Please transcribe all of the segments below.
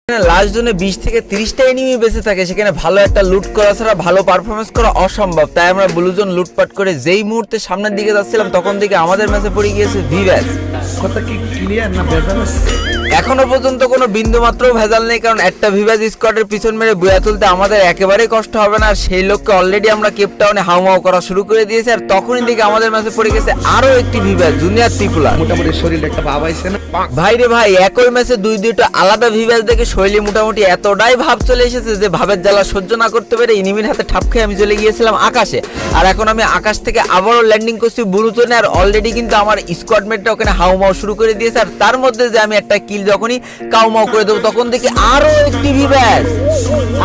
Last জোনে 20 থেকে 30টা enemy বেঁচে থাকে, সেখানে ভালো একটা লুট করা ছাড়া ভালো পারফরমেন্স করা অসম্ভব। তাই আমরা ব্লু জোন লুটপাট করে যেই মুহূর্তে সামনের দিকে যাচ্ছিলাম তখন থেকে আমাদের ম্যাচে পড়ে গিয়েছে ভিভ্যাজ। কথা কি ক্লিয়ার না ভেজাল আছে? এখনো পর্যন্ত কোনো বিন্দু মাত্র ভেজাল নেই, কারণ একটা ভিভ্যাজ স্কোয়াডের পিছন মেরে বুয়া তুলতে আমাদের একেবারেই কষ্ট হবে না। আর সেই লক্ষ্যে অলরেডি আমরা কেপটাউনে হাউমাউ করা শুরু করে দিয়েছি। আর তখনই দিকে আমাদের ম্যাচে পড়ে গেছে আরো একটি ভিভ্যাজ, জুনিয়র ত্রিপুলা। মোটামুটি শরীরে একটা ভাব আইছে না? ভাই রে ভাই, একই ম্যাচে দুইটা আলাদা ভিভ্যাজ দেখে শৈলী মোটামুটি এতটাই ভাব চলে এসেছে যে ভাবের জ্বালা সহ্য না করতে পেরে ইনিমির হাতে ঠাপ খেয়ে আমি চলে গিয়েছিলাম আকাশে। আর এখন আমি আকাশ থেকে আবারও ল্যান্ডিং করছি বুরুতনে। আর অলরেডি কিন্তু আমার স্কোয়াড মেটটা ওখানে হাউমাউ শুরু করে দিয়েছে। আর তার মধ্যে যে আমি একটা কিল যখনই কাউমাউ করে দেবো তখন দেখি আরো একটি ভিভ্যাজ।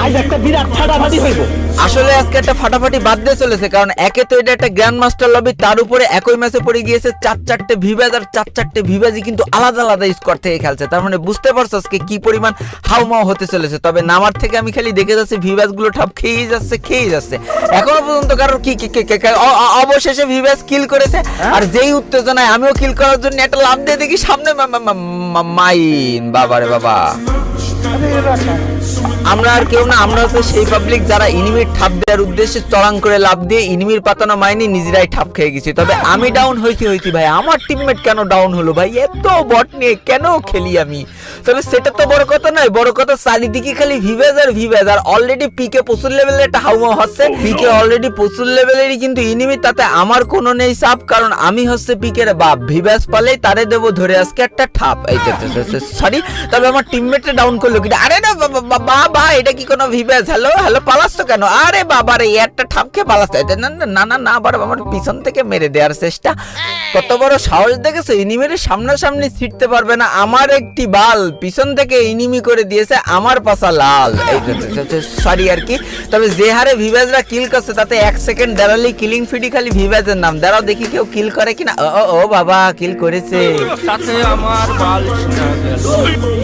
আজ একটা বিরাট ফাটাফাটি হইব। আসলে আজকে একটা ফাটাফাটি বাদ দিয়ে চলেছে, কারণ একে তো এটা একটা গ্র্যান্ড মাস্টার লবি, তার উপরে একই ম্যাচে পড়ে গিয়েছে চারটে ভিভ্যাজ। আর চারটে ভিভ্যাজই কিন্তু আলাদা আলাদা স্কোয়াড থেকে খেলছে। তার মানে বুঝতে পারছো আজকে কি পরিমাণ হাউমাউ হতে চলেছে। তবে নামার থেকে আমি খালি দেখে যাচ্ছি ভিভ্যাজ গুলো ঠাপ খেয়েই যাচ্ছে এখনো পর্যন্ত কারোর কি অবশেষে ভিভ্যাজ কিল করেছে। আর যেই উত্তেজনায় আমিও কিল করার জন্য একটা লাভ দিয়ে দেখি সামনে মাইন। বাবারে বাবা, আমরা আর কেউ না, আমরা হচ্ছে সেই পাবলিক যারা ইনিমির ঠাপ দেওয়ার উদ্দেশ্যে চড়াং করে লাভ দিয়ে ইনিমির পাতানো মাইনি নিজেরাই ঠাপ খেয়ে গেছি। তবে আমি ডাউন হইছি ভাই, আমার টিমমেট কেন ডাউন হলো ভাই? এত বট নিয়ে কেন খেলি আমি? তবে সেটা তো বড় কথা নয়, বড় কথা চারিদিকে খালি ভিভ্যাজ আর ভিভ্যাজ। আর অলরেডি পিকে প্রচুর লেভেলের একটা হাউমাউ হচ্ছে। পিকে অলরেডি প্রচুর লেভেলেরই কিন্তু ইনিমি, তাতে আমার কোনো নেই চাপ, কারণ আমি হচ্ছে পিকের বাপ। ভিভ্যাজ পালেই তারে দেবো ধরে আজকে একটা ঠাপ। এই সরি, তবে আমার টিমমেটে ডাউন করলো কি? আরে না বাবা, এটা কি কোনো ভিভ্যাজ? হ্যালো পালাচ্ছ কেন? আরে বাবা রে, একটা ঠাপ খেয়ে পালাচ্ছ? না বাবা, আমার পিছন থেকে মেরে দেওয়ার চেষ্টা। কত বড় সাহস দেখেছো? ইনিমির সামনাসামনি ছিটতে পারবে না, আমার একটি বাল পিছন থেকে ইনিমি করে দিয়েছে, আমার পাশা লাল। সরি আর কি। তবে যে হারে ভিভ্যাজরা কিল করছে তাতে 1 সেকেন্ড দাঁড়ালি কিলিং ফিডি খালি ভিভ্যাজের নাম। দাঁড়াও দেখি কেউ কিল করে কিনা। ও বাবা, কিল করেছে।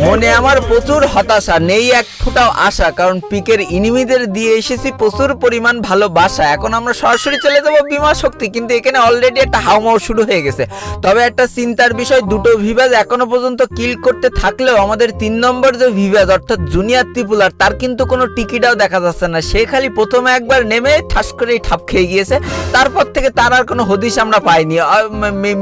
মনে আমার প্রচুর হতাশা, নেই এক ফোঁটাও আশা, কারণ পিকের ইনিমিদের দিয়ে এসেছি প্রচুর পরিমাণ ভালোবাসা। এখন আমরা সরাসরি চলে যাবো বিমা শক্তি, কিন্তু এখানে অলরেডি একটা হাউমাউ শুরু হয়ে গেছে। তবে একটা চিন্তার বিষয়, দুটো ভিভ্যাজ এখনো পর্যন্ত কিল করতে থাকলেও আমাদের 3 নম্বর যে ভিভ্যাজ অর্থাৎ জুনিয়র ত্রিপুলার, তার কিন্তু কোনো টিকিটাও দেখা যাচ্ছে না। সে খালি প্রথমে একবার নেমে ঠাস করেই ঠাপ খেয়ে গিয়েছে, তারপর থেকে তার আর কোনো হদিশ আমরা পাইনি।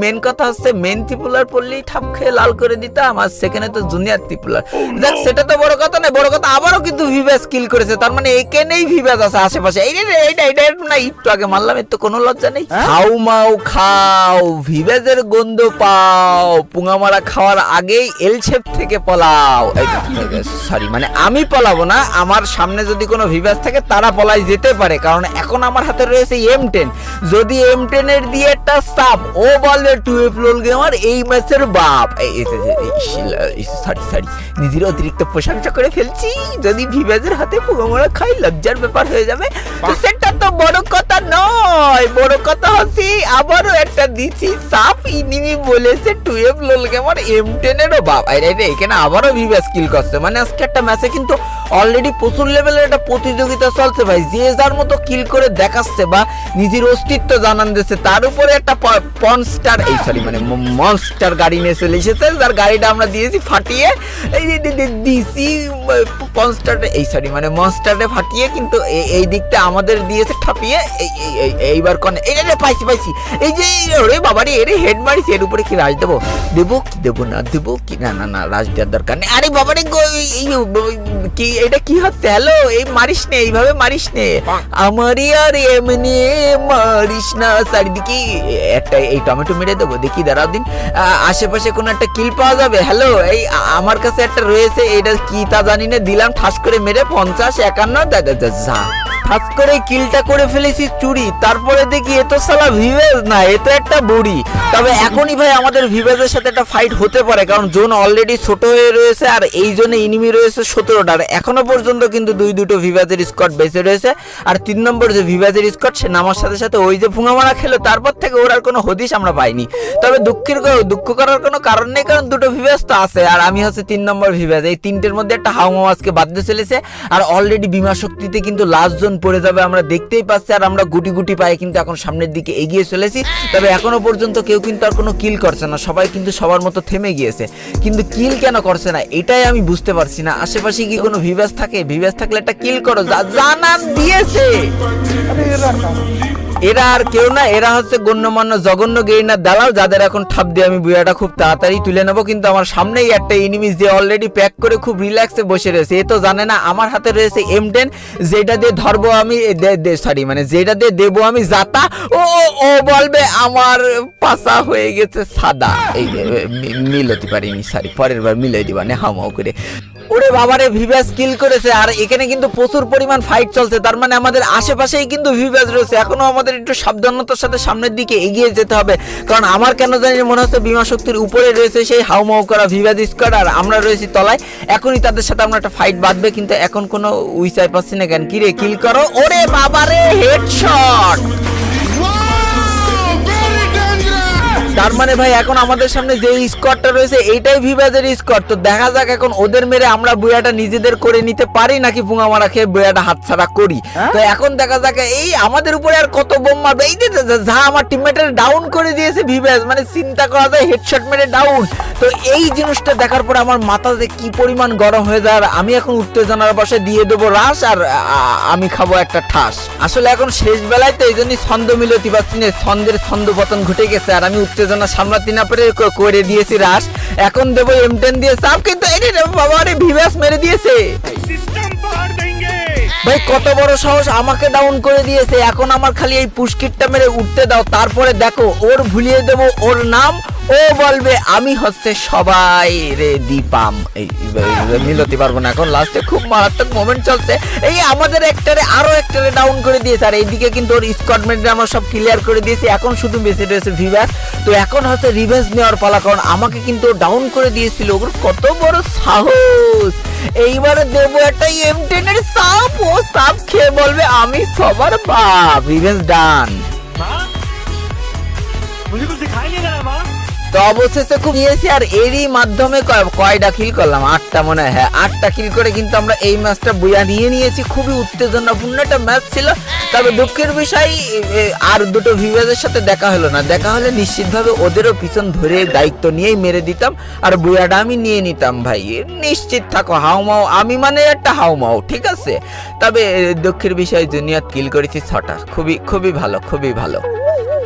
মেন কথা হচ্ছে মেন ত্রিপুলার পড়লেই ঠাপ খেয়ে লাল করে দিতাম, আর সেখানে তো জুনিয়র ত্রিপুলার। দেখ, সেটা তো বড় কথা নয়, বড় কথা আবারও কিন্তু ভিভ্যাজ কিল করেছে। তার মানে এখানেই ভিভ্যাজ আছে আশেপাশে। এইটা না, একটু আগে মারলাম, এর তো কোনো লজ্জা নেই। হাউমাউ খাও, ভিভ্যাজের গন্ধ পাও, পুঙ্গামারা খাওয়ার আগেই এল শেপ থেকে পলাও। সরি, মানে আমি পলাবো না, আমার সামনে যদি কোনো ভিভ্যাজ থাকে তারা পলাই যেতে পারে, কারণ এখন আমার হাতে রয়েছে M10। যদি M10 এর দিয়ে একটা সাপ ও বলে টুয়েপ লোল গেমার এই ম্যাচের বাপ। সরি, নিজের অতিরিক্ত প্রশংসা করে ফেলছি। যদি ভিভ্যাজের হাতে পুঙ্গামারা খাই লজ্জার ব্যাপার হয়ে যাবে। তো সেটা তো বড় কথা নয়, বড় কথা হচ্ছে আবারও একটা দিচ্ছি সাপ, ইনিমি বলেছে টুয়েপ লোল গেমার M10 এরও বাপ। এখানে আবারও ভিভ্যাজ কিল করছে। মানে আজকে একটা ম্যাচে কিন্তু অলরেডি প্রচুর লেভেলের একটা প্রতিযোগিতা চলছে ভাই। যে যার মতো কিল করে দেখাচ্ছে বা নিজের অস্তিত্ব জানান দিচ্ছে। তার উপরে একটা মনস্টার গাড়ি নিয়ে চলে এসেছে, যার গাড়িটা আমরা দিয়েছি ফাটিয়ে মনস্টারে ফাটিয়ে, কিন্তু এই দিকটা আমাদের দিয়েছে ঠাপিয়ে। এইবার কনে পাইছি এই যে ওরে বাবারে, এর হেড মারিছি। এর উপরে কি রাজ দেবো কি দেবো না দেবো কি? না রাজ দেওয়ার দরকার নেই। আরে বাবারে, কি এটা কি হচ্ছে? হ্যালো, এই মারিস নে, এইভাবে মারিস নে আমারই, আর এমনি মারিস না। চারিদিকে একটা এই টমেটো মেরে দেবো, দেখি দাঁড়াও দিন আশেপাশে কোনো একটা কিল পাওয়া যাবে। হ্যালো, এই আমার কাছে একটা রয়েছে, এটা কি তা জানি না, দিলাম ঠাস করে মেরে 50 51 যা ঠাস করে কিলটা করে ফেলেছি চুরি। তারপরে দেখি এ তো শালা ভিভ্যাজ না, এ তো একটা বুড়ি। তবে এখনই ভাই আমাদের ভিভ্যাজের সাথে একটা ফাইট হতে পারে, কারণ জোন অলরেডি ছোট হয়ে রয়েছে, আর এই জোনে ইনিমি রয়েছে 17টার। এখনো পর্যন্ত কিন্তু দুটো ভিভ্যাজের স্কোয়াড বেঁচে রয়েছে। আর 3 নম্বর যে ভিভ্যাজের স্কোয়াড, সে নামার সাথে সাথে ওই যে পুঙ্গামারা খেলো, তারপর থেকে ওর আর কোনো হদিশ আমরা পাইনি। তবে দুঃখ করার কোনো কারণ নেই, কারণ দুটো ভিভ্যাজ তো আছে, আর আমি হচ্ছে 3 নম্বর ভিভ্যাজ। এই তিনটের মধ্যে একটা হাউমাউ আজকে বাধ্য চলেছে। আর অলরেডি বিমা শক্তিতে কিন্তু লাস্ট জোন পড়ে যাবে আমরা দেখতেই পাচ্ছি, আর আমরা গুটি গুটি পায়ে কিন্তু এখন সামনের দিকে এগিয়ে চলেছি। তবে এখনো পর্যন্ত কেউ কিন্তু আর কোনো কিল করছে না, সবাই কিন্তু সবার মতো থেমে গিয়েছে। কিন্তু কিল কেন করছে না এটাই আমি বুঝতে পারছি না। আশেপাশে কি কোনো ভিভাস থাকে? ভিভাস থাকলে একটা কিল করো, জানান দিয়েছে। এরা আর কেউ না, এরা হচ্ছে গণ্যমান্য জঘন্য গেইনার দালাল, যাদের এখন ঠাপ দিয়ে আমি বুয়াটা খুব তাড়াতাড়ি তুলে নেবো। কিন্তু আমার সামনেই একটা এনিমিস যে অলরেডি প্যাক করে খুব রিল্যাক্সে বসে রয়েছে। এ তো জানে না আমার হাতে রয়েছে M10, যেটা দিয়ে ধরবো আমি সরি মানে যেটা দিয়ে দেবো আমি জাতা। ও ও বলবে আমার পাশা হয়ে গেছে সাদা। এই মিলতে পারিনি, সরি, পরের বার মিলাই দিবা না হামাও করে। ওরে বাবারে, ভিভাস কিল করেছে। আর এখানে কিন্তু প্রচুর পরিমাণ ফাইট চলছে, তার মানে আমাদের আশেপাশেই কিন্তু ভিভাস রয়েছে। এখনো আমাদের একটু সাবধানতার সাথে সামনের দিকে এগিয়ে যেতে হবে, কারণ আমার কেন জানি মনে হচ্ছে বিমা শক্তির উপরে রয়েছে সেই হাউমাউ করা ভিভাস স্কোয়াড, আর আমরা রয়েছি তলায়। এখনই তাদের সাথে আমরা একটা ফাইট বাঁধবে, কিন্তু এখন কোনো উইসাই পাচ্ছি না কেন। কিরে কিল করো, ওরে বাবারে হেডশট। তার মানে ভাই এখন আমাদের সামনে যে স্কোয়াডটা রয়েছে এইটাই ভিভাজের স্কোয়াড। তো দেখা যাক এখন ওদের মেরে আমরা বুয়াটা নিজেদের করে নিতে পারি নাকি পুঙা মারা খেয়ে বুয়াটা হাতছাড়া করি। তো এখন দেখা যাক এই আমাদের উপরে আর কত বোম মারবে। এই যে যা আমার টিমমেটের ডাউন করে দিয়েছে ভিভাজ, মানে চিন্তা করা যায় হেডশট মেরে ডাউন। তো এই জিনিসটা দেখার পরে আমার মাথাতে কি পরিমাণ গরম হয়ে যায়। আর আমি এখন উত্তেজনার বসে দিয়ে দেবো রাশ, আর আমি খাবো একটা ঠাস। আসলে এখন শেষ বেলায় তো এই জন্যই ছন্দ মিলতে পারছি না, ছন্দের ছন্দ পতন ঘটে গেছে, আর আমি উত্তেজনা সামলাতে না পেরে করে দিয়েছি রাশ। এখন দেবো M10 দিয়ে চাপ, কিন্তু বাবা রে ভিভাস মেরে দিয়েছে। ভাই কত বড় সাহস, আমাকে ডাউন করে দিয়েছে। এখন আমার খালি এই পুশকিটটা মেরে উঠতে দাও, তারপরে দেখো ওর ভুলিয়ে দেবো ওর নাম। ও বলবে আমি হচ্ছে সবাই রে দীপাম। এই মিলতে পারবো না এখন, লাস্টে খুব মারাত্মক মোমেন্ট চলছে। এই আমাদের একটারে আরো একটারে ডাউন করে দিয়েছে, আর এইদিকে কিন্তু ওর স্কোয়াডমেন্টে আমরা সব ক্লিয়ার করে দিয়েছি। এখন শুধু বেঁচে রয়েছে ভিভাস। তো এখন হচ্ছে রিভেঞ্জ নেওয়ার পালা, কারণ আমাকে কিন্তু ডাউন করে দিয়েছিল। ওর কত বড় সাহস। এইবারে দেবো একটা M10 এর সাপ, ও সাপ খেয়ে বলবে আমি সবার বাপ। রিভেঞ্জ ডান। তো অবশেষে খুব নিয়েছি, আর এরই মাধ্যমে কয়টা কিল করলাম, 8টা মনে হয়। হ্যাঁ 8টা কিল করে কিন্তু আমরা এই ম্যাচটা বুয়া নিয়ে নিয়েছি। খুবই উত্তেজনাপূর্ণ একটা ম্যাচ ছিল। তবে দুঃখের বিষয় আর দুটো ভিভাজের সাথে দেখা হলো না। দেখা হলে নিশ্চিতভাবে ওদেরও পিছন ধরে দায়িত্ব নিয়েই মেরে দিতাম, আর বুয়াটা আমি নিয়ে নিতাম। ভাই নিশ্চিত থাকো, হাউমাও আমি মানে একটা হাউমাও, ঠিক আছে। তবে দুঃখের বিষয় জুনিয়র কিল করেছি 6টা। খুবই খুবই ভালো, খুবই ভালো।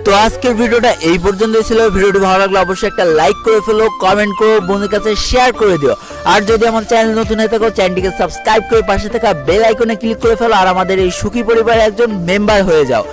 তো আজকের ভিডিওটা এই পর্যন্তই ছিল। ভিডিওটি ভালো লাগলে অবশ্যই একটা লাইক করে ফেলো, কমেন্ট করো, বন্ধুদের কাছে শেয়ার করে দিও। আর যদি আমার চ্যানেল নতুন হয়ে থাকো চ্যানেলটিকে সাবস্ক্রাইব করে পাশে থাকা বেল আইকনে ক্লিক করে ফেলো, আর আমাদের এই সুখী পরিবারের একজন মেম্বার হয়ে যাও।